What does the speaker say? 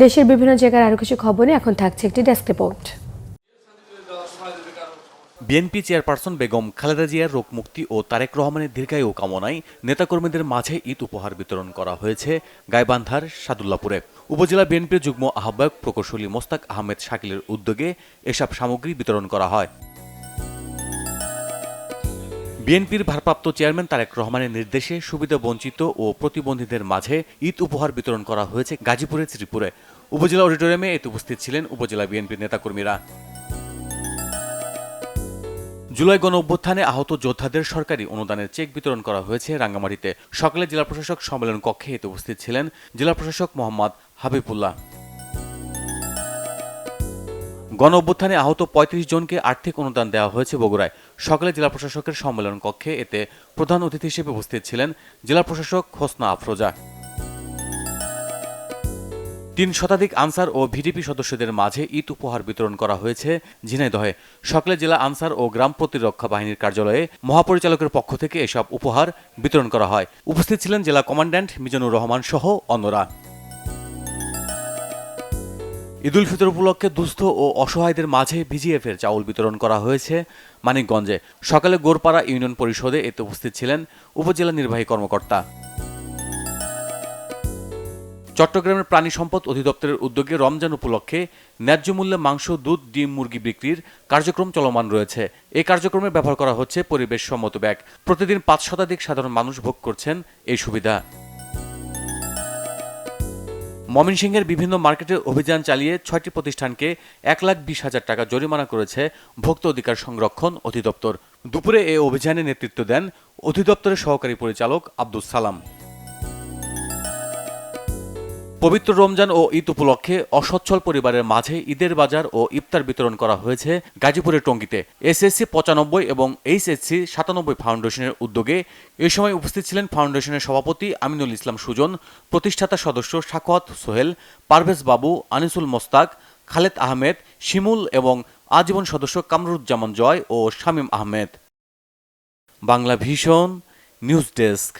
দেশের বিভিন্ন জায়গার আরো কিছু খবর নিয়ে এখন থাকছে একটি desk report. BNP chairperson Begum Khaleda জিয়ার রোগ মুক্তি ও তারেক রহমানের দীর্ঘায়ু কামনায় নেতাকর্মীদের মাঝে ঈদ উপহার বিতরণ করা হয়েছে গাইবান্ধার সাদুল্লাপুরে। উপজেলা বিএনপির যুগ্ম আহ্বায়ক প্রকৌশলী মোস্তাক আহমেদ শাকিলের উদ্যোগে এসব সামগ্রী বিতরণ করা হয়। বিএনপির ভারপ্রাপ্ত চেয়ারম্যান তারেক রহমানের নির্দেশে সুবিধাবঞ্চিত ও প্রতিবন্ধীদের মাঝে ঈদ উপহার বিতরণ করা হয়েছে গাজীপুরের শ্রীপুরে। উপজেলা অডিটোরিয়ামে এতে উপস্থিত ছিলেন উপজেলা বিএনপির নেতাকর্মীরা। জুলাই গণ অভ্যুত্থানে আহত যোদ্ধাদের সরকারি অনুদানের চেক বিতরণ করা হয়েছে রাঙ্গামাটিতে। সকালে জেলা প্রশাসক সম্মেলন কক্ষে এতে উপস্থিত ছিলেন জেলা প্রশাসক মোহাম্মদ হাবিবুল্লাহ। গণ অভ্যুত্থানে আহত ৩৫ জনকে আর্থিক অনুদান দেওয়া হয়েছে বগুড়ায়। সকালে জেলা প্রশাসকের সম্মেলন কক্ষে এতে প্রধান অতিথি হিসেবে উপস্থিত ছিলেন জেলা প্রশাসক হোসনা আফরোজা। ৩ শতাধিক আনসার ও ভিডিপি সদস্যদের মাঝে ঈদ উপহার বিতরণ করা হয়েছে ঝিনাইদহে। সকালে জেলা আনসার ও গ্রাম প্রতিরক্ষা বাহিনীর কার্যালয়ে মহাপরিচালকের পক্ষ থেকে এসব উপহার বিতরণ করা হয়। উপস্থিত ছিলেন জেলা কমান্ড্যান্ট মিজানুর রহমান সহ অন্যরা। ঈদ উল ফিতর উপলক্ষে দুস্থ ও অসহায়দের মাঝে ভিজিএফের চাউল বিতরণ করা হয়েছে মানিকগঞ্জে। সকালে গোরপাড়া ইউনিয়ন পরিষদে এতে উপস্থিত ছিলেন উপজেলা নির্বাহী কর্মকর্তা। চট্টগ্রামের প্রাণী সম্পদ অধিদপ্তরের উদ্যোগে রমজান উপলক্ষে ন্যায্য মূল্যে মাংস, দুধ, ডিম, মুরগি বিক্রির কার্যক্রম চলমান রয়েছে। এই কার্যক্রমে ব্যবহার করা হচ্ছে পরিবেশসম্মত ব্যাগ। প্রতিদিন ৫ শতাধিক সাধারণ মানুষ ভোগ করছেন এই সুবিধা। ময়মনসিংহের বিভিন্ন মার্কেটে অভিযান চালিয়ে ৬টি প্রতিষ্ঠানকে ১,২০,০০০ টাকা জরিমানা করেছে ভোক্তা অধিকার সংরক্ষণ অধিদপ্তর। দুপুরে এই অভিযানে নেতৃত্ব দেন অধিদপ্তরের সহকারী পরিচালক আব্দুস সালাম। পবিত্র রমজান ও ঈদ উপলক্ষে অসচ্ছল পরিবারের মাঝে ঈদের বাজার ও ইফতার বিতরণ করা হয়েছে গাজীপুরের টঙ্গীতে। এসএসসি ৯৫ এবং এইচএসসি ৯৭ ফাউন্ডেশনের উদ্যোগে এ সময় উপস্থিত ছিলেন ফাউন্ডেশনের সভাপতি আমিনুল ইসলাম সুজন, প্রতিষ্ঠাতা সদস্য সাখাওয়াত সোহেল, পারভেজ বাবু, আনিসুল মোস্তাক, খালেদ আহমেদ, শিমুল এবং আজীবন সদস্য কামরুজ্জামান জয় ও Shamim Ahmed. Bangla Vision news desk.